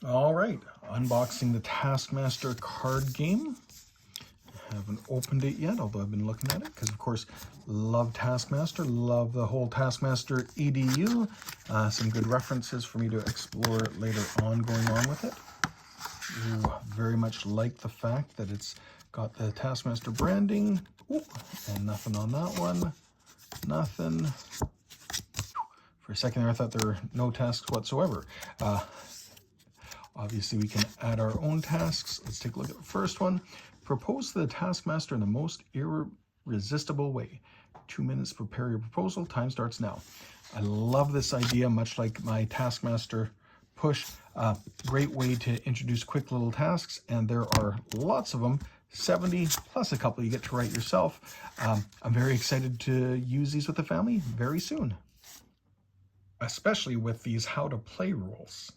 All right, unboxing the Taskmaster card game. I haven't opened it yet, although I've been looking at it because, of course, love Taskmaster, love the whole Taskmaster EDU. Some good references for me to explore later on going on with it. Ooh, very much like the fact that it's got the Taskmaster branding. Ooh, and nothing on that one. Nothing. For a second there, I thought there were no tasks whatsoever. Obviously, we can add our own tasks. Let's take a look at the first one. Propose to the Taskmaster in the most irresistible way. 2 minutes to prepare your proposal. Time starts now. I love this idea, much like my Taskmaster push. Great way to introduce quick little tasks, and there are lots of them. 70 plus a couple you get to write yourself. I'm very excited to use these with the family very soon, especially with these how to play rules.